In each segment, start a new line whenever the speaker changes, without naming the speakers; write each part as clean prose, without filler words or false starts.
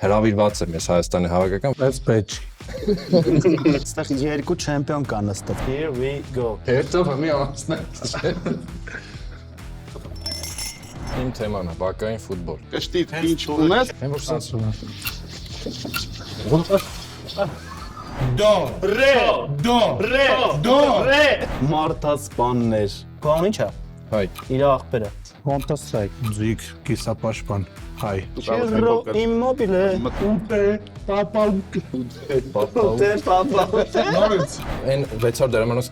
Հրավիրված եմ ես Հայաստանի հավաքական։
Let's bet.
Այստեղ երկու չեմպիոն կան ըստեղ։ Here we go։
Հետո մի անցնեմ։ Իմ թեման է բակային ֆուտբոլ։
Կշտիտ ինչ ունես։
Եմ որ սասում եմ։
Մարտասպաններ։ Կողմ ի՞նչ է։
Հայ։
Իր աղբերը։
Counter Strike, Zig, կիսապաշտպան, հայ։
Չերրո immobile։
Այն 600 դրամանոց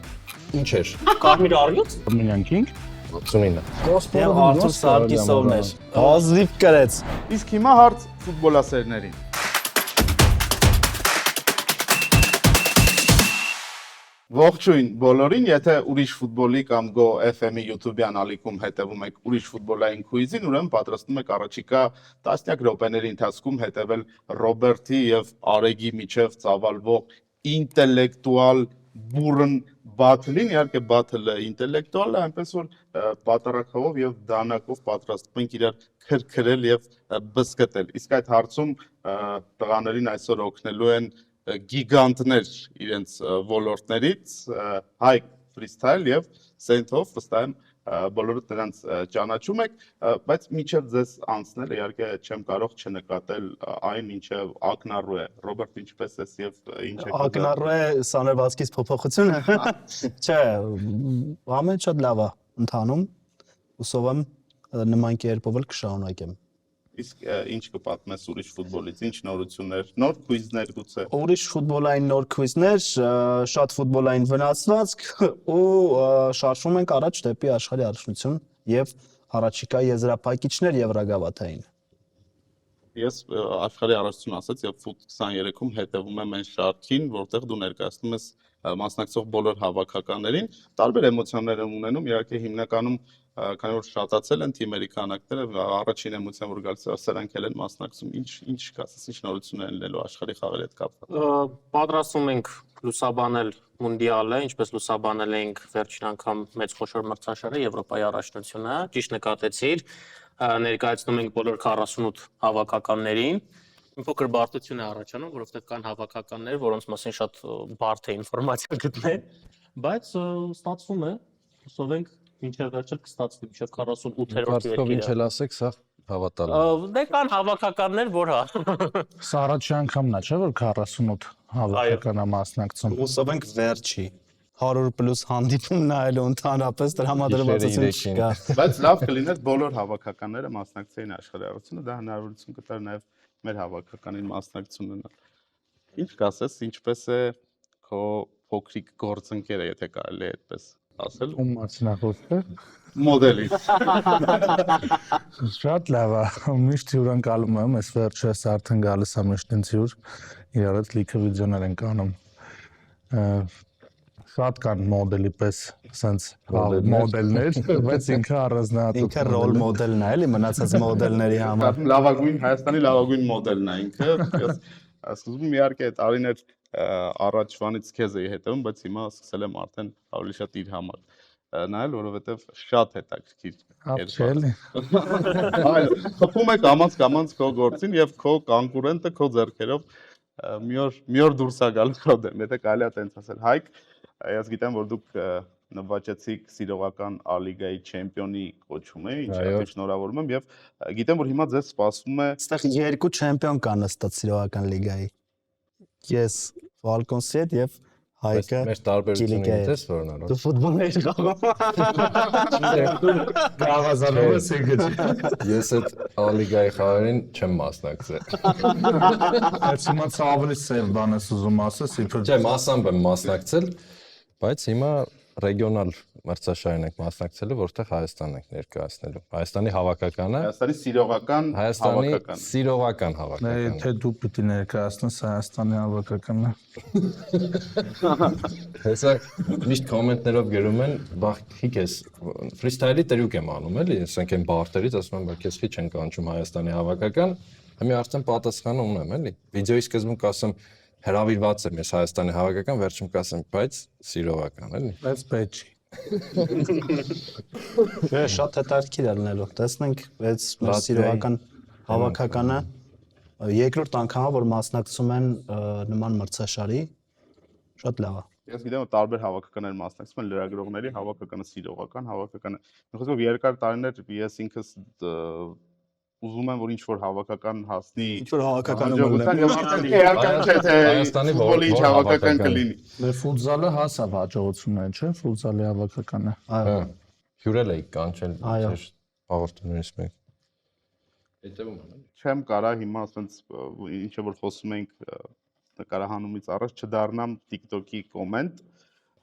ինչ էր։
Կարմիր առյուծ։
Armenian King։
89։
Եվ Արթուր Սարգիսովներ։ Հազիվ կրեց։
Իսկ հիմա հարց ֆուտբոլասերներին։ Ողջույն բոլորին, եթե ուրիշ ֆուտբոլի կամ Go FM-ի YouTube-յան ալիքում հետևում եք ուրիշ ֆուտբոլային քուիզին, ուրեմն պատրաստում եք առաջիկա տասնյակ րոպեների ընթացքում հետևել Ռոբերտի եւ Արեգի միջև ծավալվող ինտելեկտուալ բուրըն բաթլին, իհարկե բաթլը ինտելեկտուալ է, այնպես որ պատարակով եւ դանակով պատրաստվում ենք իրար քրքրել եւ բզկտել։ Իսկ այդ հարցում տղաներին այսօր օգնելու են գիգանտներ իրենց ոլորտներից, Հայկ Ֆրիստայլ եւ Սենթով, վստահ եմ բոլորդ նրանց ճանաչում եք, բայց միջև ձեզ անցնել իհարկե չեմ կարող չնկատել այն, ինչը ակնառու է։ Ռոբերտ, ինչպես ես եւ ինչ է։
Ակնառու է սանրվածքից փոփոխությունը։ Չէ, ամեն շատ լավ է ընթանում։ Հուսով եմ նման կերպով էլ կշարունակեմ։
Իսկ ինչ կպատմես ուրիշ ֆուտբոլից, ինչ նորություններ, նոր քուիզներ գուցե։
Ուրիշ ֆուտբոլային նոր քուիզներ, շատ ֆուտբոլային վնասվածք ու շարժվում ենք առաջ դեպի աշխարհի առաջնություն եւ առաջիկա եզրափակիչներ Եվրագավաթային։
Ես աշխարհի առաջնություն ասած եւ Foot 23-ում հետևում եմ այն շարքին, որտեղ դու ներկայացնում ես մասնակցող բոլոր հավաքականներին, տարբեր էմոցիաներ եմ ունենում, իհարկե հիմնականում քանի որ շատացել են թիմերի քանակները, առաջին էմոցիան որ գալիս է, սրանք էլ են մասնակցում, ինչ կասես, ինչ նորություններ են լինելու աշխարհի խաղերի հետ կապված։
Պատրաստում ենք լուսաբանել մունդիալը, ինչպես լուսաբանել ենք վերջին անգամ մեծ խոշոր մրցաշարը Եվրոպայի առաջնությունը, ճիշտ նկատեցիր, ներկայացնում ենք բոլոր 48 հավաքականներին։ Մի փոքր բարդություն է առաջանում, որովհետև կան հավաքականներ, որոնց մասին շատ բարդ է ինֆորմացիա գտնել, բայց ստացվում է, հուսով ենք մինչև վերջը կստացվի, մինչև 48-րդ
Կարծիքով ինչ էլ ասեք, սա հավատալու։
Դե կան հավաքականներ, որ հա։
Սա առաջի անգամն է, չէ՞ որ 48 հավաքական է մասնակցում։
Հուսով ենք վերջի 100+ հանդիպում նայելու ընդհանրապես տրամադրվածություն չկա։
Բայց լավ կլիներ բոլոր հավաքականները մասնակցեին աշխարհի առաջնությունը, դա հնարավորություն կտար նաև մեր հավաքականին մասնակցություն ունենալ։ Ինչ կասես, ինչպես է քո փոքրիկ գործընկերը, եթե կարելի է այդպես ասել։
Ում մասնակցը։
Մոդելի։
Շատ լավ է։ Միշտ հյուրընկալում եմ, այս վերջերս արդեն գալիս եմ միշտ ինձ հյուր, իրար հետ լիքը վիդեոներ ենք անում։ Շատ կան մոդելի պես, sense մոդելներ, բայց ինքը առանձնահատուկ։
Ինքը ռոլ մոդելն է, էլի մնացած մոդելների համար։
Լավագույն Հայաստանի լավագույն մոդելն է ինքը։ Ես սկզբում իհարկե տարիներ առաջվանից քեզ էի հետևում, բայց հիմա սկսել եմ արդեն ավելի շատ իր համար նայել, որովհետև շատ հետաքրքիր
Ափչելի։
Այո, խփում է կամած քո գործին եւ քո կոնկուրենտը քո ձեռքերով մի օր դուրս է գալու քո դեմ, եթե կարելի է տենց ասել։ Հայկ, ես գիտեմ, որ դուք նվաճեցիք սիրողական ալիգայի չեմպիոնի կոչումը, ինչը շնորհավորում եմ եւ գիտեմ, որ հիմա ձեզ սպասվում է
Այստեղ երկու չեմպիոն կան ըստեղ սիրողական լիգայի։ Ես Ֆալկոնսի հետ եւ Հայկը
Մեր տարբերությունը ինչպես որն է։
դու ֆուտբոլ ես խաղում։
Գավազանով ես եկել։
Ես այդ ալիգայի խաղերին չեմ մասնակցել։
Այս հիմա ավելի սև բան ես ուզում ասես, իբր
Չէ, մասամբ եմ մասնակցել, բայց հիմա ռեգիոնալ մրցաշարին ենք մասնակցելու, որտեղ Հայաստանն ենք ներկայացնելու։ Հայաստանի հավաքականը,
Հայաստանի սիրողական
Հայաստանի
հավաքականը։
սիրողական հավաքականը։
Թե դու պիտի ներկայացնես Հայաստանի հավաքականը։
Հեսա միշտ կոմենտներով գրում են, բախիկ ես ֆրիստայլի տրյուկ եմ անում, էլի, ասենք այն բարտերից ասում եմ, բայց քեզ չեն կանչում Հայաստանի հավաքական, հիմա արդեն պատասխանը ունեմ, էլի։ Վիդեոյի սկզբում կասեմ հրավիրված եմ ես Հայաստանի հավաքական, վերջում կասեմ, բայց սիրողական, էլի։
Let's bet.
Շատ հետաքրքիր է լինելու։ Տեսնենք, այս սիրողական հավաքականը երկրորդ անգամը որ մասնակցում են նման մրցաշարի, շատ լավ է։
Ես գիտեմ որ տարբեր հավաքականներ մասնակցում են լրագրողների, հավաքականը սիրողական, հավաքականը։ Խոսքով երկար տարիներ ես ինքս ուզում եմ որ ինչ որ հավաքական հասնի։
Ինչ որ հավաքականը
հաջողության եւ արդեն էական չէ թե
Հայաստանի
ֆուտբոլի ինչ հավաքական կլինի։
Մեր ֆուտզալը հասավ հաջողություններ, չէ՞, ֆուտզալի հավաքականը։
Այո։
Հյուրել էի կանչել
Այո։
ձեր հաղորդումներից մեկ։ Հետևում եմ։
Չեմ կարա հիմա ասենց ինչը որ խոսում ենք նկարահանումից առաջ չդառնամ TikTok-ի կոմենտ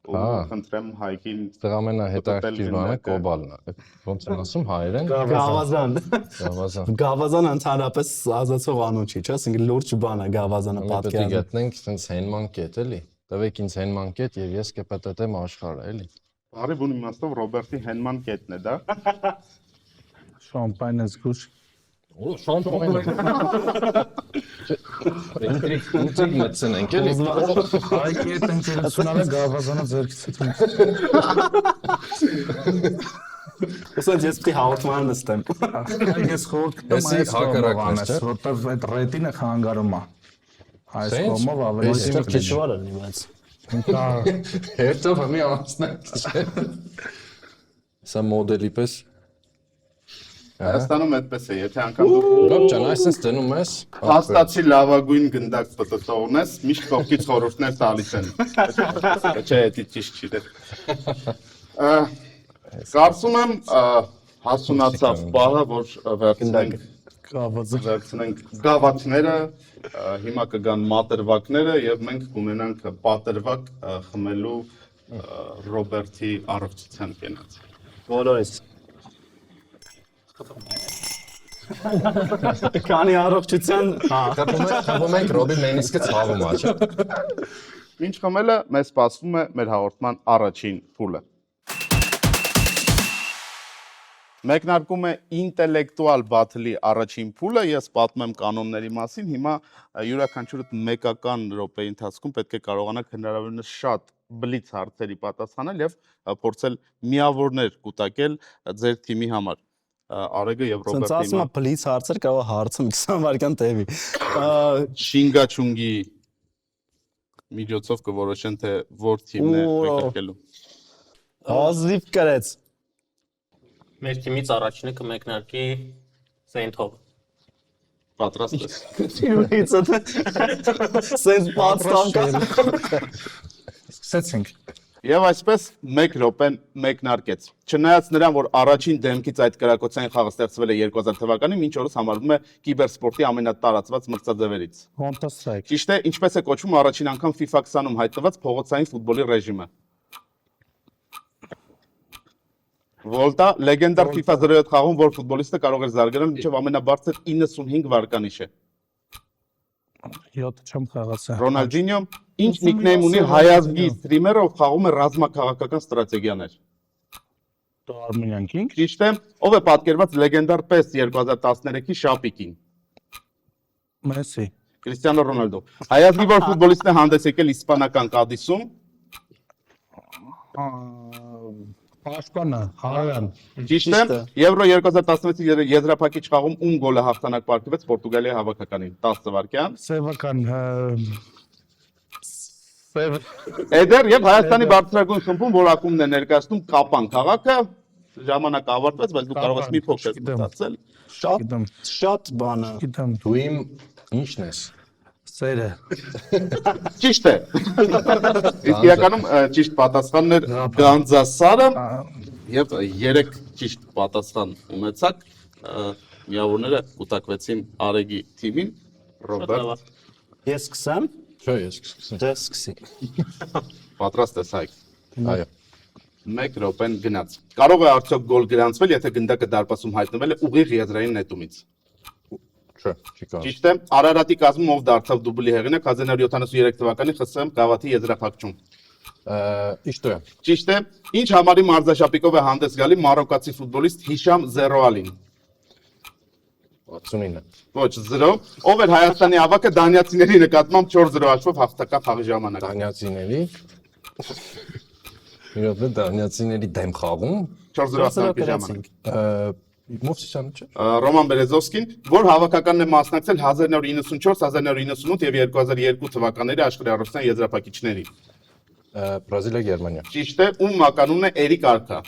ու խնդրեմ Հայկին
Այստեղ ամենահետաքրքիր բանը կոբալն է։ Ոնց են ասում հայերեն։
Գավազան։
Գավազան։
Գավազան ընդհանրապես ազատող անուն չի, չէ՞, ասենք լուրջ բան է Գավազանը
Պետք է
պատկերացնում։
գտնենք sense հենման կետ էլի։ Տվեք ինձ հենման կետ եւ ես կպտտեմ աշխարհը էլի։
բարի բուն իմաստով Ռոբերտի հենման կետն է դա։
Շամպայն զգուշ։
Ու շամպայն։ Ինտրիգ մտցնենք էլի։
Հայկի հետ ընկերությունները գավազանը ձերքից է։
Ոսած ես պիտի հաղորդման նստեմ։
Ես խորտ կտամ
Էսի
այս
հակառակն է, չէ՞։
որտեղ այդ ռետինը խանգարում է։ Այս
Սենց։
կողմով ավելի
Էսի
Այստեղ դժվար է լինած։
Հետո համի անցնենք։ Սա մոդելի պես։
Հայաստանում այդպես է, եթե անգամ դու
Լավ ջան, այսպես դնում ես։
հաստացի լավագույն գնդակ պտտողն ես, միշտ կողքից խորհուրդներ տալիս են։ Չէ, դա ճիշտ չի դե։ Կարծում եմ հասունացավ բառը, որ վերցնենք գավաթները, հիմա կգան մատրվակները եւ մենք կունենանք պատրվակ խմելու Ռոբերտի առողջության կենաց։
Բոլորից։ Քանի առողջության, հա։
Խփում ենք Ռոբի մենիսկը ցավում է, չէ՞։
Ինչ խմելը մեզ սպասվում է մեր հաղորդման առաջին փուլը։ Մեկնարկում է ինտելեկտուալ բաթլի առաջին փուլը, ես պատմեմ կանոնների մասին, հիմա յուրաքանչյուրդ մեկական րոպեի ընթացքում պետք է կարողանաք հնարավորինս շատ բլից հարցերի պատասխանել եւ փորձել միավորներ կուտակել ձեր թիմի համար։ Արեգը եւ
Սենց
Ռոբերտը
ասում է բլից հարցեր կարող է հարցը 20 վայրկյան տևի։
Շինգաչունգի միջոցով կորոշեն թե որ թիմն է մեկնարկելու։
Ազնիվ կրեց։
Մեր թիմից առաջինը կմեկնարկի Սեյնթով։
Պատրաստ ես։
Թիմից սենց պատստանքա։
Սկսեցինք։
Եվ այսպես 1 րոպեն մեկնարկեց։ Չնայած նրան, որ առաջին դեմքից այդ կրակոցային խաղը ստեղծվել է 2000 թվականին, մինչ օրս համարվում է կիբերսպորտի ամենատարածված մրցաձևերից։
Counter Strike։
Ճիշտ է, ինչպես է կոչվում առաջին անգամ FIFA 20-ում հայտնված փողոցային ֆուտբոլի ռեժիմը։ Volta լեգենդար FIFA 07 խաղում, որ ֆուտբոլիստը կարող էր զարգանալ մինչև ամենաբարձր 95 վայրկյանիշ է։
7 չեմ խաղացել։
Ռոնալդինյո ինչ նիկնեյմ ունի հայազգի սթրիմերը, ով խաղում է ռազմաքաղաքական ստրատեգիաներ։
Armenian King։
Ճիշտ է, ով է պատկերված լեգենդար PES 2013-ի շապիկին։
Messi։
Կրիստիանո Ռոնալդո։ Հայազգի որ ֆուտբոլիստն է հանդես եկել իսպանական Կադիսում։
Պաշտպանը, Հարան։
Ճիշտ է, Եվրո 2016-ի եզրափակիչ խաղում ում գոլը հաղթանակ պարգևեց Պորտուգալիայի հավաքականին 10 վայրկյան։
Սևական Սև
Էդեր եւ Հայաստանի բարձրագույն խմբում, որ ակումբն է ներկայացնում Կապան քաղաքը, ժամանակ ավարտվեց, բայց դու կարող ես մի փոքր մտածել։
Շատ բանը։
գիտեմ
Դու իմ ինչն ես։
սերը։
Ճիշտ է։ Իսկ իրականում ճիշտ պատասխանն էր Գանձասարը եւ 3 ճիշտ պատասխան ունեցաք։ Միավորները կուտակվեցին Արեգի թիմին։ Ռոբերտ,
Ես սկսեմ։
Չէ, ես կսկսեմ։
Դե սկսի։
պատրաստ ես Հայկ։
Այո։
1 րոպեն գնաց։ Կարող է արդյոք գոլ գրանցվել, եթե գնդակը դարպասում հայտնվել է ուղիղ եզրային նետումից։
Չէ, չի կարող։
Ճիշտ է, Արարատի կազմում ով դարձավ դուբլի հեղինակ 1973 թվականի ԽՍՀՄ գավաթի եզրափակում։
Իշտո է։
Ճիշտ է, ինչ համարի մարզաշապիկով է հանդես գալի մարոկացի ֆուտբոլիստ Հիշամ Զերոալին։
69։
Ոչ, 0։ Ով էր Հայաստանի ավակը դանիացիների նկատմամբ 4-0 հաշվով հաղթական խաղի ժամանակ։
Դանիացիների։ Իրոք դե դանիացիների դեմ խաղում
4-0 հաղթանակի ժամանակ։
Մովսիսյանը չէ։
Ռոման Բերեզովսկին, որ հավաքականն է մասնակցել 1994, 1998 եւ 2002 թվականների աշխարհի առողջության եզրափակիչների։
Բրազիլիա, Գերմանիա։
Ճիշտ է, ում մականունն է Էրիկ Արքա։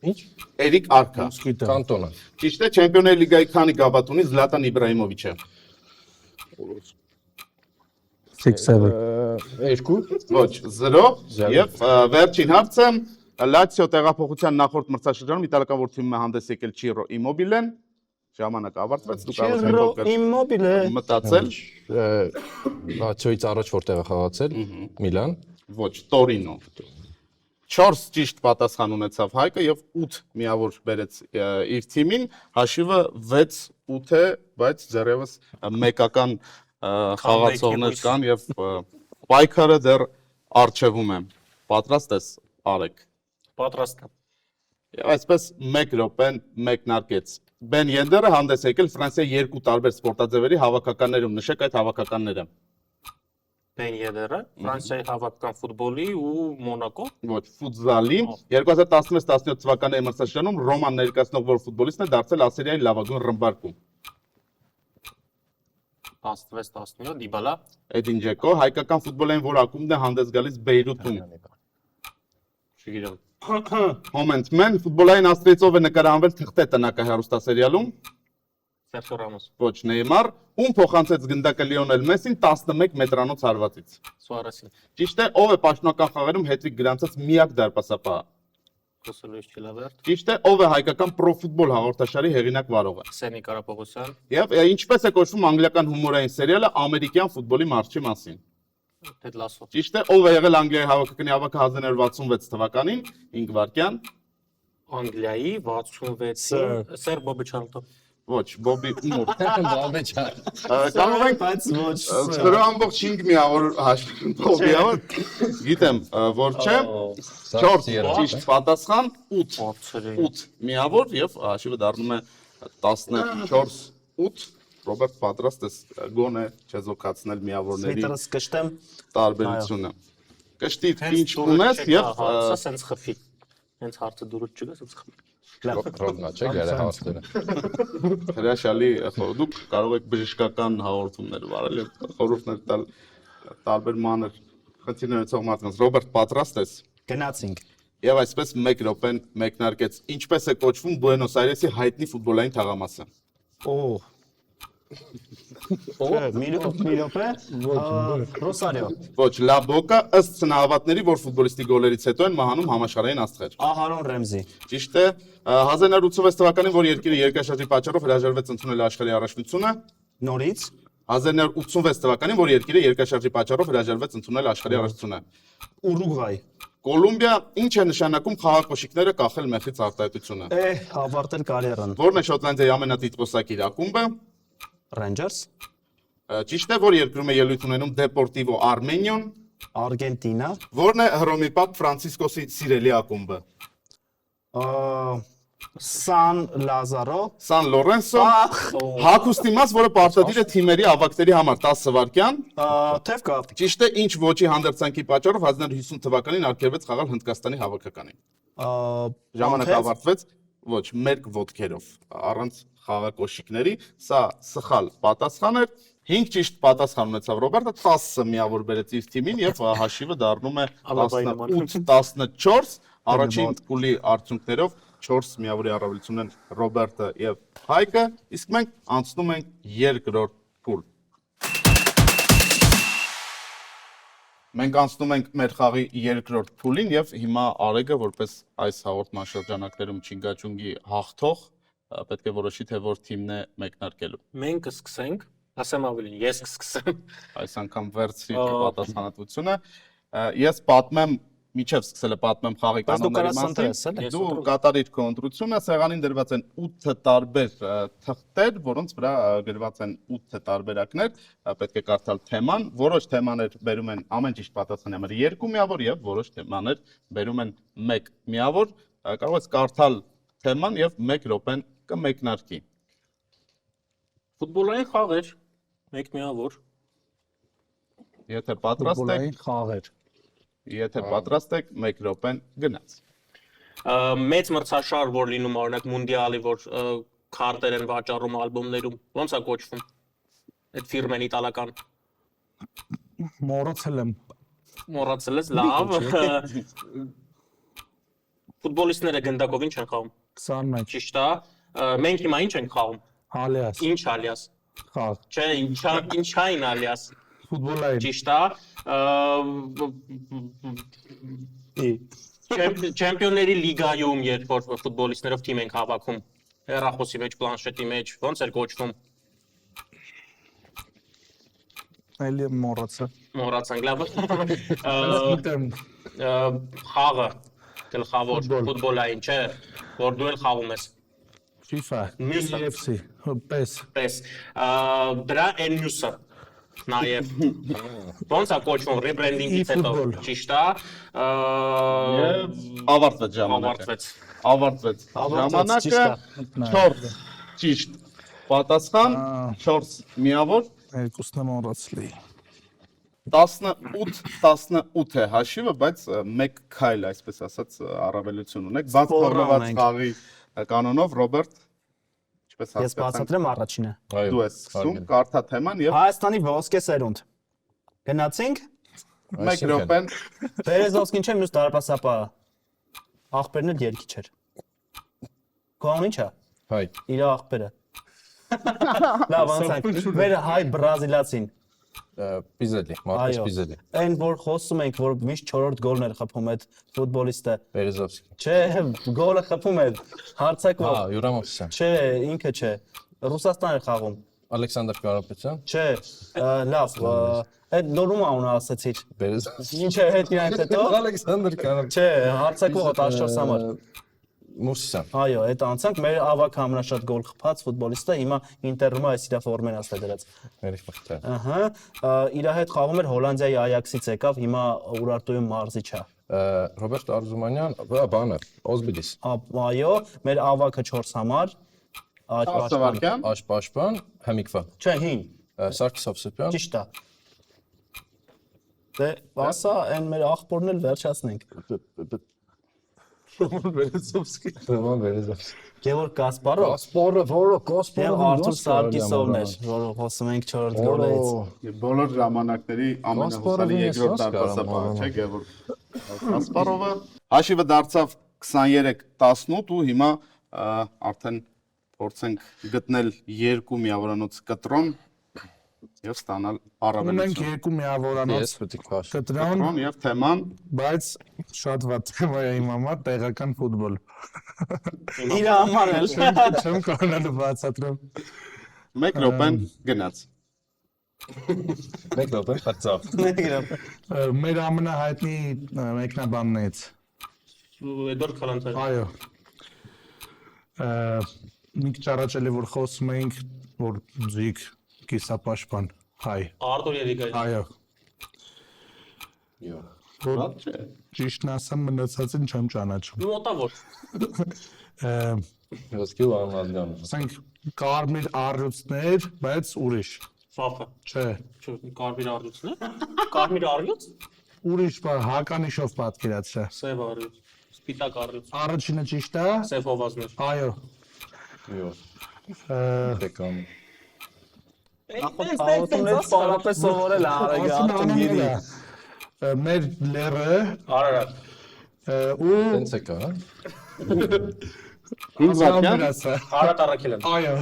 Ինչ։
Էրիկ Արքա։
Կանտոնը։
Ճիշտ է, Չեմպիոնների լիգայի քանի գավաթ ունի Զլատան Իբրահիմովիչը։
6-7
2
Ոչ, 0
Zero.
եւ վերջին հարցը Լացիո տեղափոխության նախորդ մրցաշրջանում իտալական ворթիմը հանդես եկել Չիրո Իմոբիլեն։ Ժամանակ ավարտվեց, դու կարող ես
Չիրո
փոքր
Իմոբիլե։
մտածել։
Լացիոից առաջ որտեղ է խաղացել։ Միլան։
Ոչ, Տորինո։ 4 ճիշտ պատասխան ունեցավ Հայկը եւ 8 միավոր բերեց իր թիմին, հաշիվը 6-8 է, բայց դեռևս մեկական խաղացողներ կան եւ պայքարը դեռ արժևում է։ Պատրաստ ես, Արեկ։
Պատրաստ եմ։
Եվ այսպես 1 րոպեն մեկնարկեց։ Բեն Յենդերը հանդես եկել Ֆրանսիայի երկու տարբեր սպորտաձևերի հավաքականներում, նշեք այդ հավաքականները։
Բեն Յեդերը, Ֆրանսիայի հավաքական ֆուտբոլի ու Մոնակո։
Ոչ, ֆուտզալի 2016-17 թվականների մրցաշրջանում Ռոման ներկայացնող որ ֆուտբոլիստն է դարձել Ասիրիայի լավագույն ռմբարկում։
16-17 Դիբալա։
Էդին Ջեկո հայկական ֆուտբոլային որ ակումբն է հանդես գալիս Բեյրութում։
Չգիտեմ։
Moment man ֆուտբոլային աստրիցով է նկարահանվել թղթե տնական հեռուստասերիալում։
Սերխիո Ռամոս։
Ոչ, Նեյմար, ում փոխանցեց գնդակը Լիոնել Մեսին 11 մետրանոց հարվածից։
Սուարեսին։
Ճիշտ է, ով է պաշտոնական խաղերում հետրիկ գրանցած միակ դարպասապահը։
Խոսելուց Չիլավերտ։
Ճիշտ է, ով է հայկական պրոֆուտբոլ հաղորդաշարի հեղինակ վարողը։
Սենի Կարապողոսյան։
Եվ ինչպես է կոչվում անգլիական հումորային սերիալը ամերիկյան ֆուտբոլի մարզչի մասին։
Տեդ Լասո։
Ճիշտ է, ով է եղել Անգլիայի հավաքականի հավաքը 1966 թվականին, 5 վայրկյան։
Անգլիայի 66-ը Սեր Բոբի Չարլտոն։
Ոչ, Բոբի Մուր։
Բալբեջա։
Կարող ենք
Բայց ոչ։
Սրա ամբողջ 5 միավոր հաշվի Բոբիա։ Գիտեմ, որ չէ։ 4 ճիշտ պատասխան 8։ 8 միավոր եւ հաշիվը դառնում է 14-8։ Ռոբերտ պատրաստ ես գոնե չեզոքացնել միավորների
Սվիտերս կշտեմ։
տարբերությունը։ Կշտիդ ինչ ունես եւ
սա սենց խփի։ Հենց հարցը դուրս չգա, սենց խփի։
Ռոբնա չէ գերը հաստերը։
հրաշալի դուք կարող եք բժշկական հաղորդումներ վարել եւ խորհուրդներ տալ տարբեր մանր խնդիրներ ունեցող մարդկանց։ Ռոբերտ պատրաստ ես։
Գնացինք։
Եվ այսպես 1 րոպեն մեկնարկեց։ Ինչպես է կոչվում Բուենոս Այրեսի հայտնի ֆուտբոլային թաղամասը։
Օ։ Միլոպե։ Ռոսարիո։
Ոչ, Լա Բոկա ըստ ցնահավատների, որ ֆուտբոլիստի գոլերից հետո են մահանում համաշխարհային աստղեր։
Ահարոն Ռեմզի։
Ճիշտ է, 1986 թվականին, որ երկիրը երկրաշարժի պատճառով հրաժարվեց ընդունել աշխարհի առաջնությունը,
Նորից
1986 թվականին, որ երկիրը երկրաշարժի պատճառով հրաժարվեց ընդունել աշխարհի առաջնությունը։
Ուրուգվայ։
Կոլումբիա ինչ է նշանակում խաղակոշիկները կախել մեխից արտահայտությունը։
Ավարտել կարիերան։
Որն է Շոտլանդիայի ամենատիտղոսակիր ակումբը։
Rangers,
Ճիշտ է, որ երկրում է ելույթ ունենում Deportivo Armenion,
Արգենտինա,
որն է Հռոմի Պապ Ֆրանցիսկոսի սիրելի ակումբը։
Սան Լազարո,
San Lorenzo, հագուստի մաս, որը պարտադիր է թիմերի ավակների համար 10 վայրկյան։
Թևկա,
Ճիշտ է, ինչ ոչի հանդերձանքի պատճառով 1950 թվականին արգելվեց խաղալ Հնդկաստանի հավաքականին։ Ժամանակ ավարտվեց, ոչ, մերկ ոտքերով, առանց խաղակոշիկների, սա սխալ պատասխան էր։ 5 ճիշտ պատասխան ունեցավ Ռոբերտը, 10 միավոր բերեց իր թիմին եւ հաշիվը դառնում է 18-14, առաջին փուլի արդյունքներով 4 միավորի առավելություն են Ռոբերտը եւ Հայկը, իսկ մենք անցնում ենք երկրորդ փուլ։ Մենք անցնում ենք մեր խաղի երկրորդ փուլին եւ հիմա Արեգը որպես այս հաղորդման շրջանակներում Չինգաչունգի հաղթող պետք է որոշի թե որ թիմն է մեկնարկելու։
Մենք կսկսենք, ասեմ ավելին, ես կսկսեմ։
Այս անգամ վերցրի պատասխանատվությունը։ Ես պատմեմ, միջև սկսել է պատմեմ խաղի կանոնների մասին։ Դու կատարիր քո ընտրությունը, սեղանին դրված են 8 տարբեր թղթեր, որոնց վրա գրված են 8 տարբերակներ, պետք է կարդալ թեման, որոշ թեմաներ բերում են ամեն ճիշտ պատասխանի համար 2 միավոր եւ որոշ թեմաներ բերում են 1 միավոր, կարող ես կարդալ թեման եւ 1 րոպեն կմեկնարկի։
Ֆուտբոլային խաղեր, 1 միավոր։
Եթե պատրաստ եք,
խաղեր։
Եթե պատրաստ եք, 1 րոպեն գնաց։
Մեծ մրցաշար, որ լինում օրինակ մունդիալի, որ քարտեր են վաճառում ալբոմներում։ Ոնց է կոչվում։ Այդ ֆիրմեն իտալական
Մոռացել եմ։
մոռացել ես, լավ։ Ֆուտբոլիստները գնդակով ինչ են խաղում։
21
Ճիշտ է։ Մենք հիմա ինչ ենք խաղում։
Ալիաս
Ինչ ալիաս։
խաղ
Չէ, ինչային ալիաս։
ֆուտբոլային
Ճիշտ է։ Չեմպիոնների լիգայում երբ որ ֆուտբոլիստներով թիմ ենք հավաքում, հեռախոսի մեջ, պլանշետի մեջ, ոնց էր կոչվում։
այլ մոռացա
Մոռացանք, լավ։
գիտեմ
Խաղը գլխավոր
Ֆուտբոլ։
ֆուտբոլային, չէ, որ դու էլ խաղում ես։
FIFA
Մյուսը։
UFC PES
Պես դրա այն մյուսը նաև ոնց է կոչվում ռեբրենդինգից հետո
E-ֆուտբոլ։
ճիշտ է
Եվ ավարտվեց ժամանակը։
ավարտվեց
Ժամանակը
ճիշտ
4 ճիշտ պատասխան 4 միավոր
երկուսն եմ մոռացել
18 է հաշիվը, բայց մեկ քայլ, այսպես ասած, առավելություն ունեք։ Բաց
Սպորը
թողնված
ունենք։
խաղի կանոնով Ռոբերտ, ինչպես
Ես
հասկացանք,
բացատրեմ առաջինը։
դու ես սկսում, կարդա թեման եւ
Հայաստանի ոսկե սերունդ։ Գնացինք,
մեկ րոպեն
Բերեզովսկին չէ, մյուս դարպասապահը։ Աղբերն էլ երկիչ էր։ Կողմ ի՞նչ է։
Հայ,
Իր աղբերը։ Լավ, անցանք։ Մեր հայ բրազիլացին։
Պիզելի, Մարկոս
Այո։
Պիզելի,
Այն որ խոսում ենք, որ միշտ 4-րդ գոլն էր խփում այդ ֆուտբոլիստը։
Բերեզովսկի։
Չէ, գոլը խփում է հարցակվող։
Յուրամ Ովսյան,
Չէ, ինքը չէ։ Ռուսաստան էր խաղում։
Ալեքսանդր Կարապետյան,
Չէ, լավ, այդ նորմա ունը ասացիր։
Բերեզովսկի։
Ինչ է հետ իրանց հետո։
Ալեքսանդր Կարապետյան,
Չէ, հարցակվողը 14 համար։
Մուսյան,
Այո, այդ անցանք մեր ավակ ամենաշատ գոլ խփած ֆուտբոլիստը հիմա Ինտերում է այս իր ֆորմեն ասել դրած։
Մերիք Մխիթարյան,
Ահա, իր հետ խաղում էր Հոլանդիայի Այաքսից եկավ, հիմա Ուրարտուում մարզիչ է։
Ռոբերտ Արզումանյան, բանը, Օզբիլիս,
Այո, մեր ավակը 4 համար։
Սավարքյան,
Աշպաշպան, Համիկվա,
Չէ, 5։
Սարգիս Հովսեփյան,
Ճիշտ է։ Դե, ասա, այն մեր աղբորն էլ վերջացնենք։
Ռոման Բերեզովսկի,
Գևորգ Կասպարով
Կասպարը, որը Կասպարը
եւ Արթուր Սարգիսովն էր, որը խոսում ենք 4-րդ գոլից։
եւ բոլոր ժամանակների ամենահուսալի երկրորդ դարպասապահը, չէ՞, Գևորգ Կասպարովը։ Հաշիվը դարձավ 23-18 ու հիմա արդեն փորձենք գտնել երկու միավորանոց կտրոն եւ ստանալ
ունենք
առավելություն։
երկու միավորանոց
ես պետք է քաշ։
կտրոն
Կտրոն եւ թեման
բայց շատ վատ թեմա է իմ համար տեղական ֆուտբոլ
Իր համար էլ։
չեմ կարողանալու բացատրեմ
1 րոպեն գնաց։
Մեկ րոպե խծավ։
մեր ամենահայտնի մեկնաբաններից
Էդվարդ Քալանթարյան
այո մի քիչ առաջ էլի որ խոսում էինք որ զույգ կիսապաշտպան հայ
Արտուր Երիկայի
այո
Յո։
որ ճիշտն ասեմ մնացածին չեմ ճանաչում
մոտավոր
Ոսկի ու Արմազյան։
ասենք կարմիր առյուծներ բայց ուրիշ
Ֆաֆը
չէ
կարմիր առյուծն է կարմիր առյուծ
ուրիշ բա հականիշով պատկերացրա
սև առյուծ սպիտակ առյուծ
առաջինը ճիշտ է
սև հովազներ
այո
Յո։ Տեկան։
Աղոթումից պարապես սովորել արագ աղթունգիրի։
մեր լերը
Արարատ
ու
Տենց է կա, հա։
Գուլվարյան,
Արարատ Արաքելյան
այո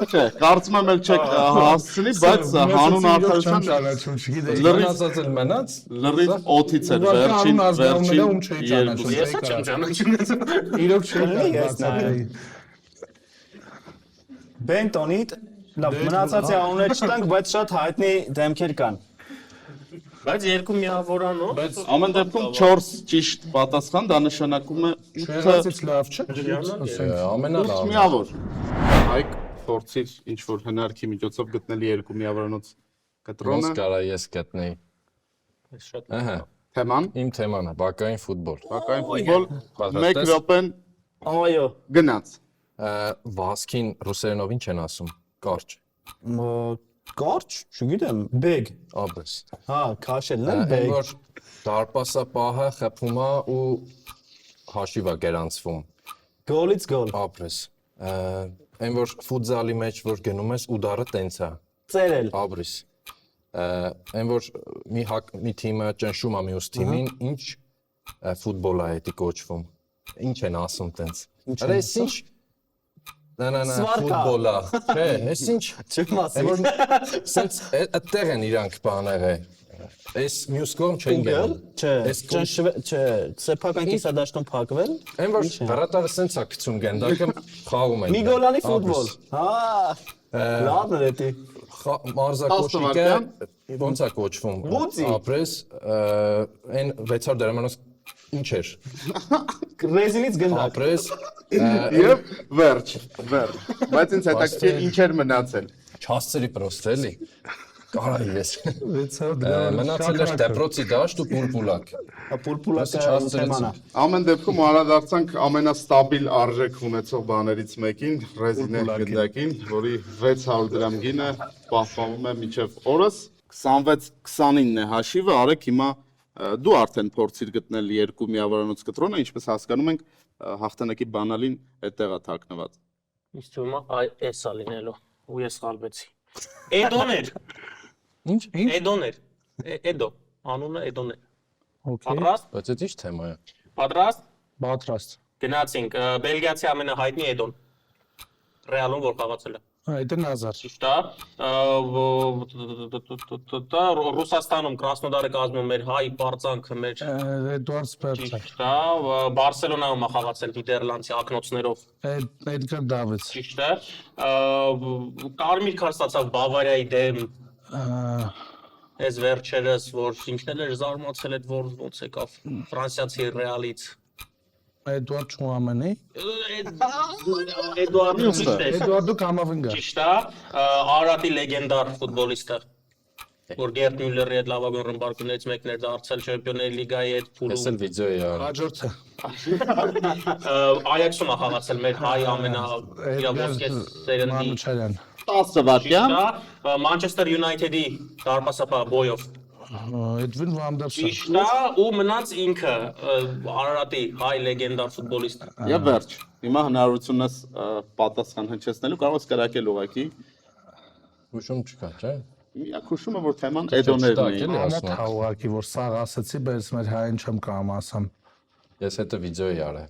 չէ, կարծում եմ էլ չեք հասցնի, բայց հանուն արդարության
ճանաչում չգիտեի
Մնացած էլ մնաց։
լրիվ օթից էր
Ուղղակի
վերջին
ում չէի ճանաչում
Ես չեմ ճանաչում
իրոք չի
Ես
բացատրեի
Բենտոնի լավ մնացածի անուններ չտանք, բայց շատ հայտնի դեմքեր կան։
բայց երկու միավորանոց
ամեն դեպքում 4 ճիշտ պատասխան, դա նշանակում է 8
չեղածից լավ չէ
Ամենալավ։
միավոր։ Հայկ փորձիր ինչ որ հնարքի միջոցով գտնել երկու միավորանոց
Ոնց
կտրոնը,
կարա ես գտնեի։
շատ
Ահա,
թեման,
իմ թեման է բակային ֆուտբոլ։
բակային ֆուտբոլ, 1
Պատրաստ ես։
րոպեն
Այո,
գնաց։
Վասկին ռուսերենով ինչ են ասում։ Կարճ։
կարճ, չգիտեմ, big։
Աբես։
Հա, քաշելն էլ
Այն
big։
որ դարպասապահը խփում է ու հաշիվ է գերանցվում։
Գոլից գոլ։
ապրես։ Այն որ ֆուտզալի մեջ որ գնում ես ուդարը տենց է։
Ծերել։
Ապրես։ Այն որ մի թիմը ճնշում է մյուս թիմին, ինչ ֆուտբոլ է դա կոչվում։ Ինչ են ասում տենց։ Արա էս ինչ Նա ֆուտբոլա։ Չէ, էս ինչ
Չեմ ասի։
Այն որ սենց այդտեղ են իրանք բաները։ Էս մյուս կողմ չեն գնում։
Չէ, չէ, սեփական կիսադաշտում փակվել։
Այն որ վրատարը սենց է գցում գնդակը խաղում են։
Մի գոլանի ֆուտբոլ։ Հա։ Լավն է դա։
Մարզակոշիկը ոնց է կոչվում։
Ո՞նց է։
Ապրես, այն 600 դրամանոց ինչ էր։
Ռեզինից գնդակ։
Ապրես,
Եվ վերջ։ Բայց ինձ հետաքրքիր ինչ էր մնացել։
չհասցրի պրոստը էլի։ Կարա ես։
600 դրամ։
Մնացել էր դեպրոցի դաշտ ու պուրպուլակ։
Պուրպուլակը թեմանա։
Ամեն դեպքում անդրադարձանք ամենաստաբիլ արժեք ունեցող բաներից մեկին, ռեզինե գնդակին, որի 600 դրամ գինը պահպանվում է մինչև օրս 26-29 է հաշիվը, արեք հիմա դու արդեն փորձիր գտնել երկու միավորանոց կտրոնը, ինչպես հասկանում ենք, հաղթանակի բանալին այդտեղ է թաքնված։
Իսկ թվում է այ էս է լինելու ու ես սխալվեցի։ Էդոներ։
Ինչ։
Էդոներ։ Էդո։ Անունը Էդոն է։
Okay։
Պատրաստ։
Բայց այդ ի՞նչ թեմա է։
Պատրաստ։
Պատրաստ։
Գնացինք բելգիացի ամենահայտնի Էդոն։ Ռեալում որ խաղացել է։
Այդ է Նազար։
Ճիշտ է։ Ռուսաստանում Կրասնոդարը կազմում մեր հայ բարձանքը մեր
Էդուարդ Սպերցը։
ճիշտ է։ Բարսելոնայում է խաղացել Նիդերլանդի ակնոցներով։
Էդգար Դավիթ։
Ճիշտ է։ Կարմիր քար ստացավ Բավարիայի դեմ։ Այս վերջերս որ ինքն էլ էր զարմացել այդ որ ոնց եկավ ֆրանսիացի Ռեալից։
Էդուարդ Չուամենի։
Էդուարդը ճիշտ է։
Էդուարդը Կամավինգա։
Ճիշտ է, Արարատի լեգենդար ֆուտբոլիստը, որ Գերտ Մյուլլերի հետ լավագույն ռմբարկուներից մեկն էր դարձել Չեմպիոնների լիգայի հետ
Ես
փուլում։
էլ վիդեո էի արել։
Հաջորդը։
Այաքսում է խաղացել մեր հայ ամենաիրավոսկե սերնդի
Մանուչարյան։
10 վայրկյան։
Մանչեսթեր Յունայթեդի դարպասապահ Բոյով։
Էդվին Վանդերսոն։
Ճիշտ է, ու մնաց ինքը Արարատի հայ լեգենդար ֆուտբոլիստը։
Եվ վերջ։ Հիմա հնարավորություն ես պատասխան հնչեցնելու, կարող ես կրակել ուղղակի։
Հուշում չկա, չէ՞։
Միակ հուշումը որ թեման Էդոներն էին։
Ամոթ հավաքի որ սաղ ասացի, բայց մեր հային չեմ կամ ասամ։
Ես հետո վիդեո էի արել։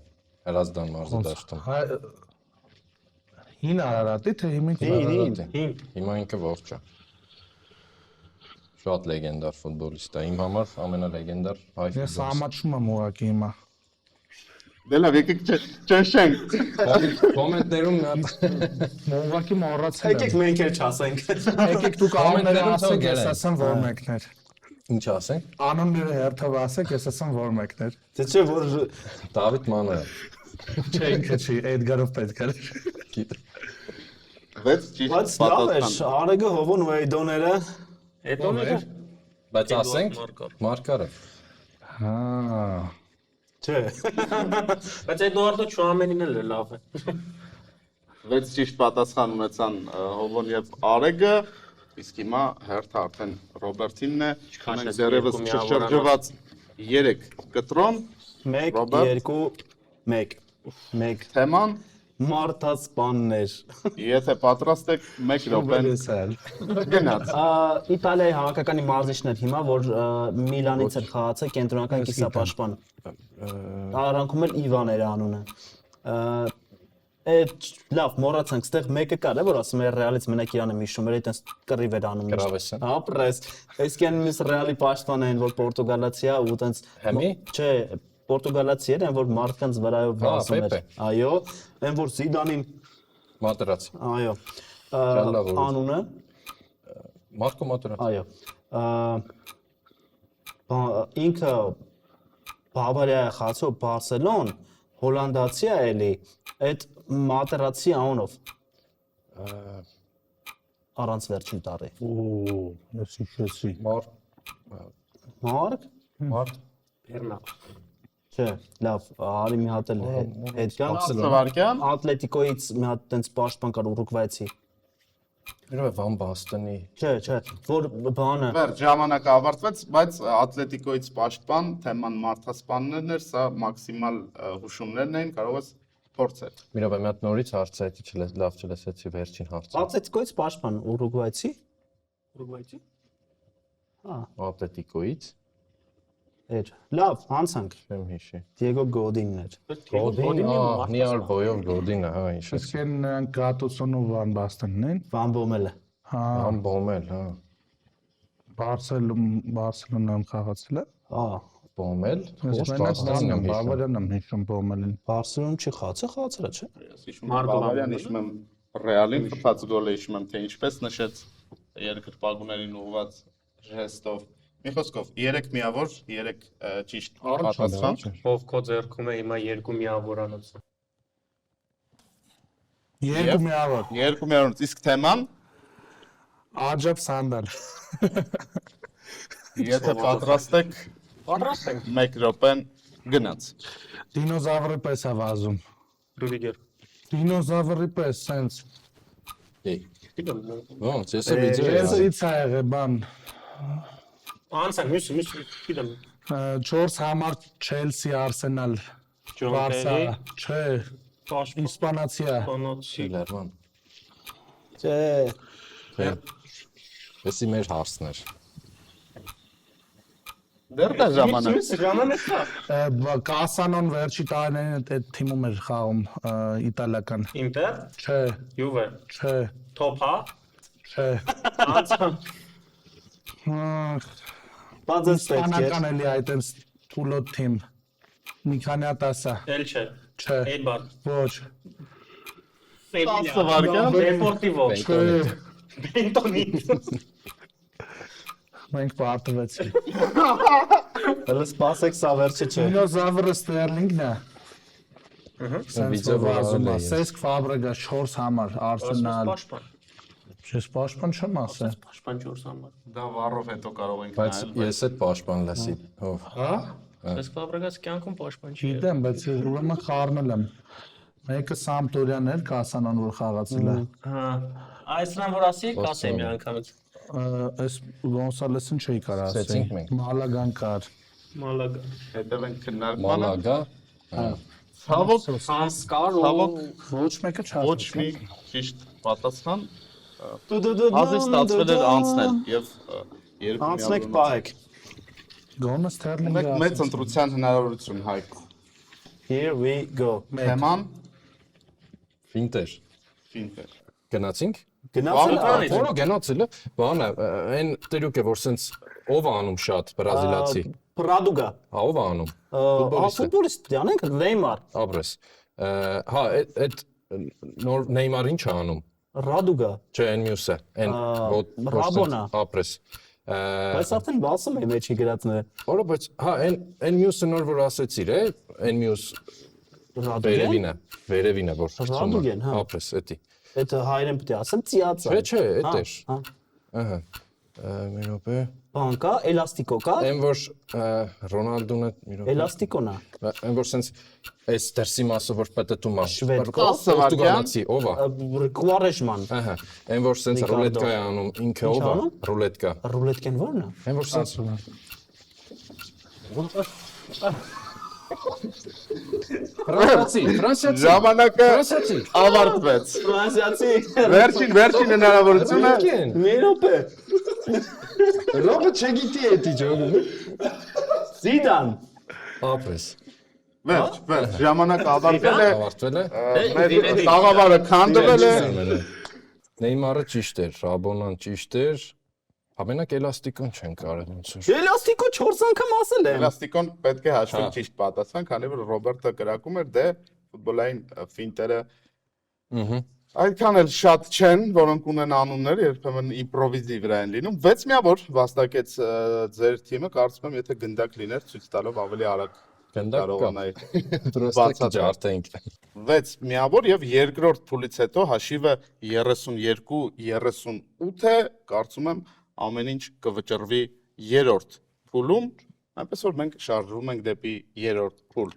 Հրազդան մարզի դաշտում։
Հին Արարատի թե հիմա
Հին։
Հիմա ինքը ողջ է։ Շատ լեգենդար ֆուտբոլիստ է։ Իմ համար ամենալեգենդար հայ
Ես
ֆուտբոլիստ։
ամաչում եմ ուղակի հիմա։
Դե լավ, եկեք ճնշենք։
Կոմենտներում
Ուղակի մոռացել
Եկեք
եմ։
մենք էլ չասենք։
Եկեք դուք անունները ասեք, ես ասեմ որ մեկն էր։
ինչ ասենք։
Անունները հերթով ասեք, ես ասեմ որ մեկն էր։
Դե չէ որ
Դավիթ Մանոյել։
Չէ, ինքը չի, Էդգարով պետք էր։
6 ճիշտ
բայց լավ է,
պատասխան։
Արեգը Հովոն ու Էդոները
Էդոները։
Բայց ասենք Մարկարը։
Հա։
չէ։
Բայց Էդուարդը Չուամենին էլ լավ է։
6 ճիշտ պատասխան ունեցան Հովոն եւ Արեգը, իսկ հիմա հերթը արդեն Ռոբերտինն է։ Մենք դեռևս չշրջված 3 կտրոն
1
Ռոբերտ։
2 1
թեման։
Մարտասպաններ։
Եթե պատրաստ եք 1 րոպեն գնաց։
Իտալիայի հավաքականի մարզիչներ հիմա որ Միլանից էր խաղացել կենտրոնական կիսապաշտպան։ Արանքում էլ Իվան էր անունը։ Այդ լավ մոռացանք, ստեղ մեկը կար է որ ասում է Ռեալից մենակ իրան եմ հիշում, էր այդպես կռիվ էր անում։
Գրավեսյան։
Ապրես։ Այսքան մյուս Ռեալի պաշտպան են որ Պորտուգալացի է ու այդպես
Հեմի։
Չէ, Պորտուգալացի էր, այն որ մարդկանց վրայով վազում էր։
Պեպե։
Այո, այն որ Զիդանին,
Մատերացի։
այո։
Շատ լավ օրինակ։
Անունը,
Մարկո Մատերացի։
այո։ Ինքը Բավարիա խաղացող Բարսելոն, հոլանդացի է էլի, այդ Մատերացի անունով առանց վերջին տառի։
Օ, ես հիշեցի։
Մարկ։
Բեռնա։
Չէ, լավ, արի մի հատ էլ հետ կան։
10 վայրկյան։
Ատլետիկոից մի հատ տենց պաշտպան կար Ուրուգվայցի։
Երևի Վան Բաստոնի։
Չէ, որ բանը
Վերջ ժամանակը ավարտվեց, բայց Ատլետիկոից պաշտպան թեման մարդասպաններն էր, սա մաքսիմալ հուշումներն էին, կարող ես փորձել։
Մի րոպե, մի հատ նորից հարցը լավ չլսեցի վերջին հարցը։
Ատլետիկոից պաշտպան Ուրուգվայցի։ Ուրուգվայցի։ Հա,
Ատլետիկոից
էր։ Լավ, անցանք։
չեմ հիշի։
Diego Godin-ն էր։
Նիար բոյով Գոդինը, հա, ինչ է։
Իսկ են նրանք Գատուսոն ու Վան Բաստենն են։
Van Bommel-ը։
Հա,
Ան Բոմել, հա։
Բարսելոնայում խաղացել է։
Հա,
Բոմել,
Ես մենակ Վանն եմ, Բավարիան եմ հիշում Բոմելին։
Բարսելոնում չի խաղացել, չէ։
Ես հիշում եմ Բավարիան, հիշում եմ Ռեալին խփած գոլը, հիշում եմ թե ինչպես նշեց երկրպագուներին ուղղված ժեստով։ Մի խոսքով 3 միավոր, 3 ճիշտ պատասխան։
Ով քո ձեռքում է հիմա 2 միավորանոց։
Երկու միավոր։
2 միավորից իսկ թեման,
Աջապ Սանդալ։
եթե պատրաստ եք,
Պատրաստ ենք։
1 րոպեն գնաց։
Դինոզավրի պես է վազում։
Ռուդիգեր։
Դինոզավրի պես, սենց։
Եй։
Գիտեմ։
Ոնց, ես եմ իջել։
Եսից է եղել բան։
Անցան, մյուս գիտեմ։
4 համար Չելսի, Արսենալ, Բարսա,
Ջոնտերի,
չէ,
Պաշտպան,
Իսպանացի է։
Սպանոցի։
Լերման։
Չէ։
Էսի մեր հարցներ։
Դեռ դա ժամանակ։
Ժամանակ կա։
Կասանոն վերջի տարիներին այդ թիմում էր խաղում իտալական։
Ինտեր,
Չէ,
Յուվե,
չէ,
Թոփա,
չէ։
անցան։
Բացես պետք է։
Իսպանական էլի այդ են թուլոտ թիմ։ Մի քանի հատ ասա։
Էլչե,
Չէ,
Էյբար,
ոչ։
Սևիլիա,
վարկյան,
Դեպորտիվո,
Չէ,
Բենտոնի։
մենք պարտվեցինք։
Հələ սպասեք, սա վերջը չէ։
Դինոզավրը Ստերլինգն է։ Սենց
Վիդեո
վազում է։
վարել է,
Սեսկ Ֆաբրեգա 4 համար, Արսենալ։
Պաշտպան,
Ես պաշտպան չեմ ասել։
պաշտպան 4 համար։
Դա վառով հետո կարող ենք
Բայց
նայել։
ես այդ պաշտպան լսի։ Ով։
Հա։
Ես ֆաբրիկաս կյանքում պաշտպան չի։
Գիտեմ, բայց ուրեմն խառնել եմ։ Մեկը Սամպդորյան էր, Կասանոն որ խաղացել է։
Հա։ Այսրան որ ասի, կասեմ մի անգամից։
Այս Գոնսալեսին չէի կարող ասել։
Սեցինք մենք։
Մալագան կար։
Մալագա։
Հետևենք քննարկմանը։
Մալագա։
Ցավոք
Սանսկար
ցավոք
Ոչ մեկը
ոչ
չասել։
մի ճիշտ պատասխան
Դու
ազի ստացվել էր անցնել եւ 2
Անցնեք, պահեք։
Գոնը Ստերլինգը։
Ունեք մեծ ընտրության հնարավորություն Հայկ։
Here we go։
Թեման
Ֆինտեր։
ֆինտեր։
Գնացինք։
Գնացել
Բանից։
Որո գնացել է։ Բանը, այն տերուկ է, որ սենց ով է անում շատ բրազիլացի։
Պրադուգա։
Հա, ով է անում։
Ֆուտբոլիստ դյանենք Նեյմար,
Աբրես։ Հա, այդ նոր Նեյմարին չի անում։
Ռադուգա։
Չէ, այն մյուսը, այն
Ռաբոնա։
Աբրես։
Բայց արդեն բացում է մեջի գրածները։
Որը բայց հա, այն մյուսը նոր որ ասեցիր, այն մյուս վերևինը, որ
Ռադուգեն, հա։
Աբրես, էդի։
Այդ հայերեն պետք է ասեմ ծիածա։
Չէ, էդ էր։
Հա։
Ահա։ Մի րոպե։
Բան կա, էլաստիկո կա։
Այն որ Ռոնալդուն է, մի րոպե։
Էլաստիկոն է։
Այն որ սենց այս դերսի մասը որ պետետում է։
Շվեդ կա,
Պորտուգալացի, ով է։
Կուարեժման։
Ահա։ Այն որ սենց
Ռիկարդո։
ռուլետկա է անում, ինքը ով է։
անում։
Ռուլետկա։
Ռուլետկեն ո՞րն է։
Այն որ սենց Ֆրանսիացի։
Ժամանակը
Ֆրանսիացի։
ավարտվեց։
Ֆրանսիացի։
Վերջին հնարավորությունը
Մի րոպե։
Ռոբը չգիտի էդի ջոգը։
Զիդան։
Աբրես։
վերջ, ժամանակը ավարտվել է։
Ավարտվել է։
Մեր տաղավարը քանդվել է։
Նեյմարը ճիշտ էր, Ռաբոնան ճիշտ էր։ Ամենակ էլաստիկոն չեն կարել ոնց որ։
Էլաստիկո 4 անգամ ասել եմ։
Էլաստիկոն պետք է հաշվել
Հա։
ճիշտ պատասխան, քանի որ Ռոբերտը կրակում էր դե ֆուտբոլային ֆինտերը
Ահա։
այդքան էլ շատ չեն, որոնք ունեն անուններ, երբեմն իմպրովիզի վրա են լինում։ 6 միավոր վաստակեց ձեր թիմը, կարծում եմ, եթե գնդակ լիներ, ցույց տալով ավելի արագ
Գնդակ կա։
կարողանայի։
Պրոստը ջարդենք։
6 միավոր եւ երկրորդ փուլից հետո հաշիվը 32-38 է, կարծում եմ ամեն ինչ կվճռվի երրորդ փուլում, այնպես որ մենք շարժվում ենք դեպի երրորդ փուլ։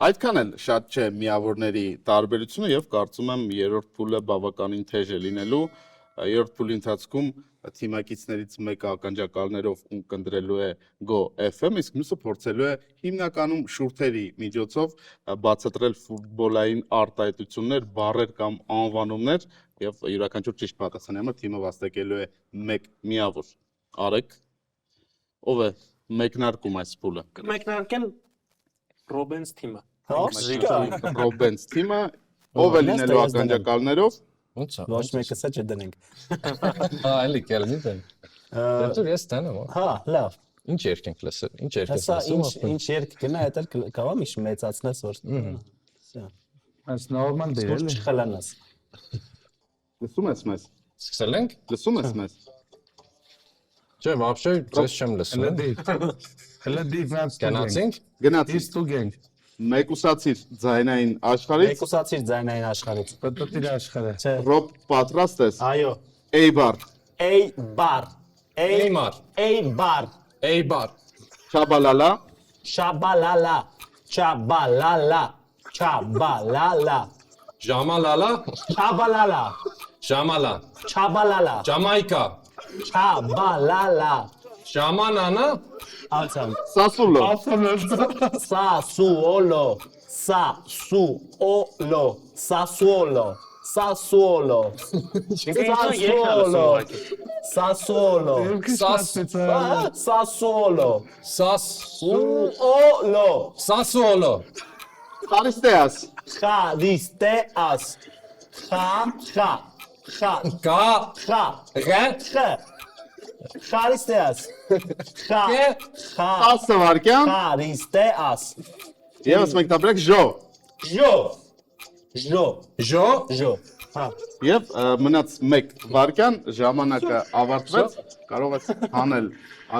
Այդքան էլ շատ չէ միավորների տարբերությունը եւ կարծում եմ երրորդ փուլը բավականին թեժ է լինելու։ երրորդ փուլի ընթացքում թիմակիցներից մեկը ականջակալներով կընտրելու է Go FM, իսկ մյուսը փորձելու է հիմնականում շուրթերի միջոցով բացատրել ֆուտբոլային արտահայտություններ, բառեր կամ անվանումներ եւ յուրաքանչյուր ճիշտ պատասխանի համար թիմը վաստակելու է 1 միավոր։ Արեք, ով է մեկնարկում այս փուլը։
Կմեկնարկեն Ռոբենս թիմը։
Ռոբենս թիմը, ով է լինելու ականջակալներով։
Ոնց է։
Ոչ մեկը սա չդնենք։
Այլի կելմի դեն։ Դեռ ես տանեմ։
Հա, լավ։
Ինչ երկենք լսել։ Ինչ երկենք
Հեսա
լսում։
ինչ երկ գնա, դա կարող եմ իշ մեծացնես որ։ Սա։
Այս նորմալ դեր
Ոչ
էլի։
չխլանաս։
Լսում ես մեզ։
Սկսել ենք։
Լսում ես մեզ։
Չէ, вообще ես չեմ լսում։
Հələ դի։ Հələ դի վանց
Գնացինք։
Գնացի։
Իսկ դու գենք։
Մեկուսացիր ձայնային աշխարհից։
Մեկուսացիր ձայնային աշխարհից։
Պետք է աշխարհը։
Չէ։
Ռոբ պատրաստ ես։
Այո։
A բառ։
A bar։
Neymar,
A bar։
Eibar,
Չաբալալա,
Շաբալալա։ Չաբալալա։ Չաբալալա։
Jamalala,
Չաբալալա։
Jamala,
Չաբալալա։
Jamaica,
Չաբալալա։
Jamanana,
Ալցան։
Սասուլո,
Sassuolo. Sassuolo. Sassuolo. Sassuolo. Sassuolo. Sassuolo. Sassuolo. Suolo.
Sassuolo,
Խարիստեաս,
Խարիստեաս։ Խա։
Ka, Re,
Խարիստեաս։ Խա։
10 վայրկյան,
Խարիստեաս։
եւս մեկ տապրեք ժո,
Ժո։ Ժո։
Jo,
Ժո։ Հա։
եւ մնաց 1 վայրկյան, ժամանակը ավարտվեց, կարող ես հանել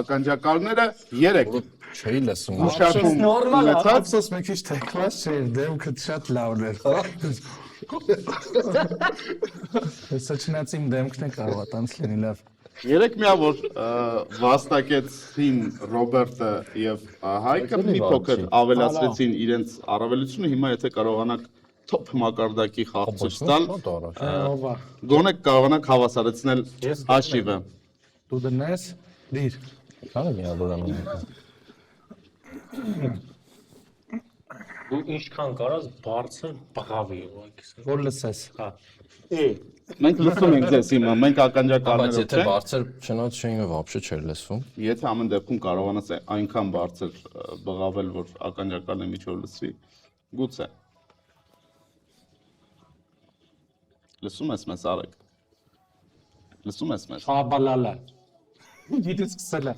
ականջակալները 3
չէի լսում։
ուշադրում
նորմալ է,
ունեցած,
Ափսոս մի քիչ թեքված չէ, դեմքը շատ լավն էր։ Հեսա չնացիմ դեմքն է կարող տանց լինի լավ։
3 միավոր վաստակեցին Ռոբերտը եւ Հայկը մի փոքր ավելացրեցին իրենց առավելությունը, հիմա եթե կարողանաք top մակարդակի խաղ ցույց տալ,
Ովա։
գոնե կարողանաք հավասարեցնել հաշիվը։
Դու դնես դիր։
Քանի միավոր անում։
Դու ինչքան կարաս բարձր բղավի ուղղակի։
Որ լսես։
Հա։
Մենք լսում ենք ձեզ հիմա, մենք
Բայց
ականջակալներով
եթե
չենք։
բարձր շնորհ չէինք, вообще չէր լսում։
Եթե ամեն դեպքում կարողանաս այնքան բարձր բղավել, որ ականջակալների միջով լսվի, գուցե։ Լսում ես մեզ Արեգ։ Լսում ես մեզ։
Շաբալալա։ Գիտես սկսել է։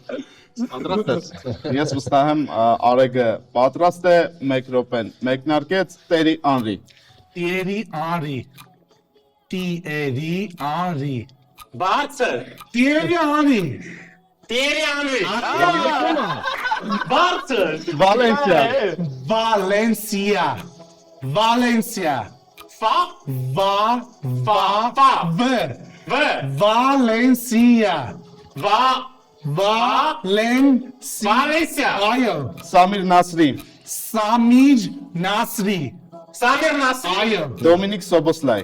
Պատրաստ ես։ Ես վստահ եմ Արեգը պատրաստ է 1 րոպեն։ Մեկնարկեց Տերի Անրի։
Տիերի Արի։ Տիերի Արի։
Բարձր։
Տիերի Արի։
Տերյանի։ Բարձր։
Վալենսիա։
Վալենսիա։ Վալենսիա։
Ֆա։
Վա
Ֆա։
Վ Վալենսիա։
Վա։
Վալենսիա։
Վալենսիա։
Այո։
Սամիր Նասրի։
Սամիր Նասրի։
Սամիր Նասրի։
Այո։
Դոմինիկ Սոբոսլայ։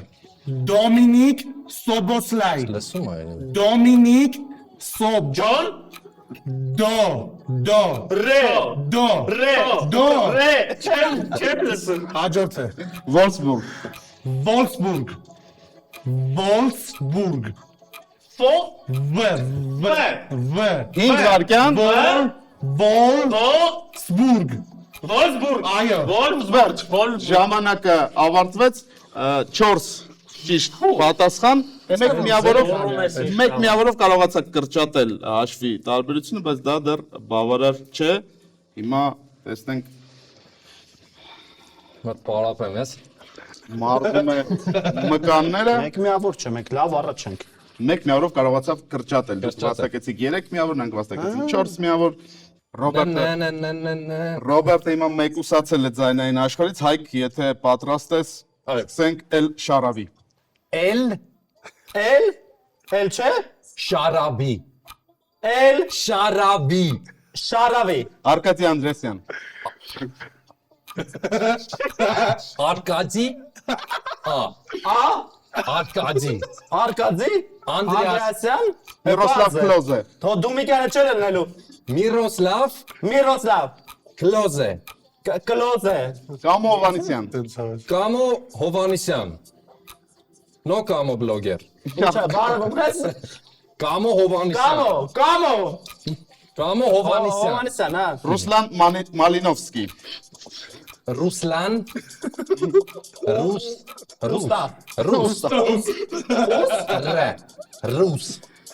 Դոմինիկ Սոբոսլայ։
Լսում այն։
Դոմինիկ Սոբ
Ջոն։
Դո
Ռե։
Դո
Ռե։ Չեմ լսում։
Հաջորդը
Վոլսբուրգ։
Վոլսբուրգ Վոլսբուրգ
Ֆո։
Վ
5 վայրկյան։
Վոլսբուրգ
Վոլսբուրգ։
Այո
Վոլսբուրգ։
Ժամանակը ավարտվեց 4 ճիշտ պատասխան։ Մեկ միավորով կարողացաք կրճատել հաշվի տարբերությունը, բայց դա դեռ բավարար չէ։ Հիմա տեսնենք
Մոտ պարապեմ ես։
մարզում է մկանները։
Մեկ միավոր չէ, մենք լավ առաջ ենք։
Մեկ միավորով կարողացավ կրճատել։ Դուք վաստակեցիք 3 միավոր, նրանք վաստակեցին 4 միավոր։ Ռոբերտը հիմա մեկուսացել է ձայնային աշխարհից, Հայկ, եթե պատրաստ ես, սկսենք Էլ Շարավի։
Էլ չէ։
Շարաբի,
Էլ
Շարաբի,
Շարավի։
Արկադի Անդրեսյան։
Արկադի,
Ա
Արկադի։
Արկադի Անդրեասյան
Միրոսլավ Կլոզե։
Թո դու մի կանը չել ելնելու
Միրոսլավ
Միրոսլավ
Կլոզե։
Կլոզե
Կամո Հովանեսյան։
Կամո Հովանեսյան։ Նո Կամո բլոգեր։
Ինչա բարը ո՞նց
Կամո Հովանեսյան։
Կամո
Կամո Հովանեսյան։
Հովանեսյան հա
Ռուսլան Մալինովսկի։
Ռուսլան Ռուս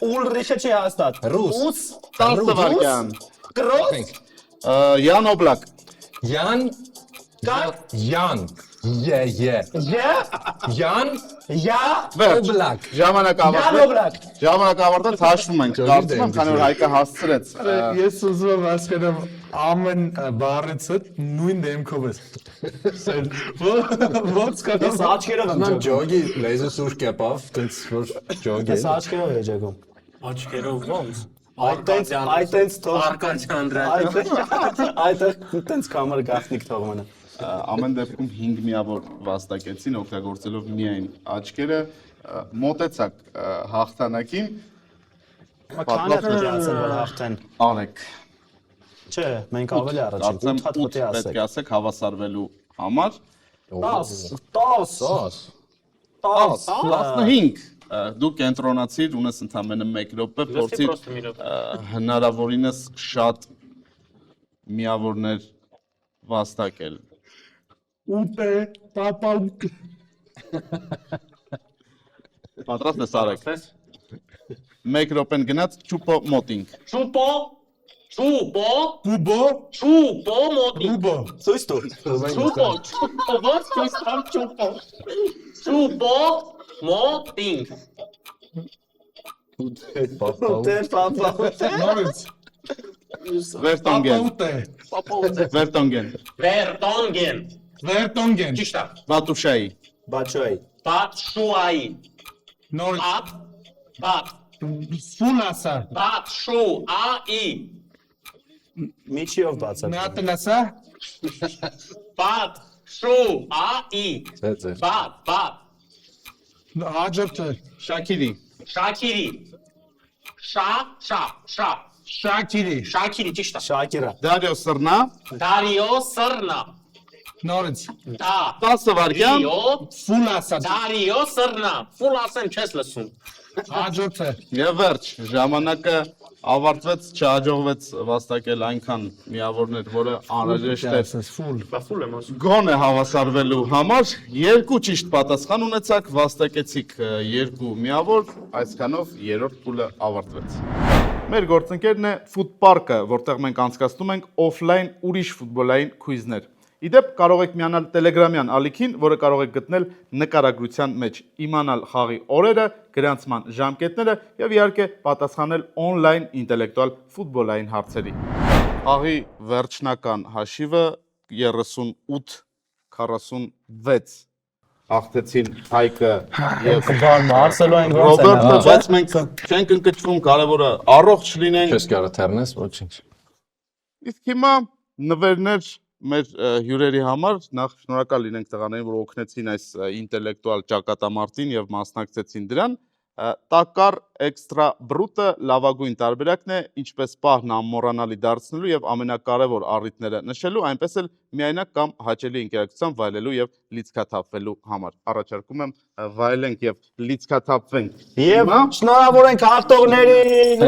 Ուլրիշը չի հաստատ
Ռուս
10 վարկյան։
Կրոս
Յան Օբլակ։
Յան Յան Ե Յան
Յա
Վերջ։
Օբլակ
Ժամանակ
Յան
ավարտել։
Օբլակ
Ժամանակ ավարտել հաշվում ենք։ Կարծում եմ, քանի որ Հայկը հասցրեց։
Ես ուզում եմ հասկանամ ամեն բառիցը նույն դեմքով է։ Ո՞նց
Ես
կանեմ։
աչքերով եմ ջոգում
Ջոգի լեզու սուր կեպավ տենց որ ջոգի
Ես աչքերով եմ ջոգում
Աչքերով ոնց։
Այտենց թող
Արկադյան
այտենց կամեր գախնիկ թողմանը
Ամեն դեպքում 5 միավոր վաստակեցին օգտագործելով միայն աչքերը մոտեցակ հաղթանակին
Քանի է ասել որ հաղթեն
Արեք
Չէ մենք ավելի առաջ ենք 8 հատ պետք է
պետք
ասեք
է ասեք հավասարվելու համար
10
15 դու կենտրոնացիր ունես ընդամենը 1 րոպե փորձիր հնարավորինս շատ միավորներ վաստակել
Ուտե պապանք
Պատրաստ ես Արեք 1 րոպեն գնաց ճուպո մոտինք
Չուպո
Կուբո
մոտի
Կուբո
Ցույց տուր
Չուպո ոնց ցույց տամ Չուպո մոտինգ
Ուտե պապա
Նորից
Վերտոնգեն
Ուտե
Վերտոնգեն
Վերտոնգեն
Ճիշտ է
Վատուշայի
Բաչոյ
Բատշուայի
Նորից
Բատ
Ֆունասա
Բատշուայի
Միջիով բացա
Նատնասա
Բատշուայի
Ձեզ
Բատ
Աջոպտը
Շաքիրի
Շաքիրի
Շակիրի
Շաքիրի ճիշտ է
Շակիրա
Դարիո Սրնա
Դարիո Սրնա
Նորից
10 վարկյան
Ֆունասա
Դարիո Սրնա Ֆուլ ասեմ չես լսում
Աջոպտը
եւ վերջ ժամանակը ավարտվեց չհաջողվեց վաստակել այնքան միավորներ որը անհրաժեշտ է
Ֆուլ
Ֆուլ եմ ասում
գոնե հավասարվելու համար երկու ճիշտ պատասխան ունեցաք վաստակեցիք երկու միավոր այսքանով երրորդ փուլը ավարտվեց Մեր գործընկերն է Food Park-ը որտեղ մենք անցկացնում ենք օֆլայն ուրիշ ֆուտբոլային քույզներ Իդեպ կարող եք միանալ Telegram-յան ալիքին, որը կարող եք գտնել նկարագրության մեջ, իմանալ խաղի օրերը, գրանցման ժամկետները եւ իհարկե պատասխանել on-line ինտելեկտուալ ֆուտբոլային հարցերի։ Խաղի վերջնական հաշիվը 38-46 հաղթեցին Հայկը եւ
Մարսելո են
Ռոբերտը, բայց մենք չենք ընկճվում, կարևորը առողջ լինենք։
Չես կարող թեռնես ոչինչ
Իսկ հիմա նվերներ մեր հյուրերի համար նախ շնորհակալ լինենք տղաներին, որ օգնեցին այս ինտելեկտուալ ճակատամարտին եւ մասնակցեցին դրան։ Տակար էքստրա բրուտը լավագույն տարբերակն է, ինչպես պահն անմոռանալի դարձնելու եւ ամենակարևոր առիթները նշելու, այնպես էլ միայնակ կամ հաճելի ինտերակցիան վայելելու եւ լիցքաթափվելու համար։ Առաջարկում եմ վայելենք եւ լիցքաթափվենք։
Եվ շնորհավոր ենք հաղթողներին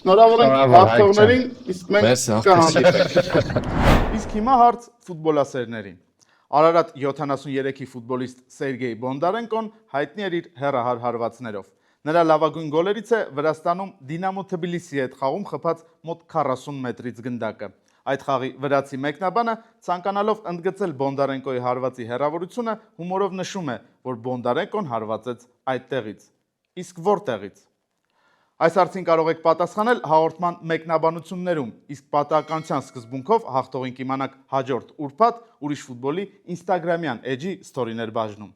Շնորհավոր ենք հաղթողներին, իսկ մենք
Մերսի,
կհանդիպենք։ Իսկ հիմա հարց ֆուտբոլասերներին։ Արարատ 73-ի ֆուտբոլիստ Սերգեյ Բոնդարենկոն հայտնի էր իր հեռահար հարվածներով։ Նրա լավագույն գոլերից է Վրաստանում Դինամո Թբիլիսիի հետ խաղում խփած մոտ 40 մետրից գնդակը։ Այդ խաղի վրացի մեկնաբանը ցանկանալով ընդգծել Բոնդարենկոյի հարվածի հեռավորությունը հումորով նշում է, որ Բոնդարենկոն հարվածեց այդտեղից։ Իսկ որտեղից։ Այս հարցին կարող եք պատասխանել հաղորդման մեկնաբանություններում, իսկ պատահականության սկզբունքով հաղթողին կիմանաք հաջորդ ուրբաթ ուրիշ ֆուտբոլի ինստագրամյան էջի ստորիներ բաժնում։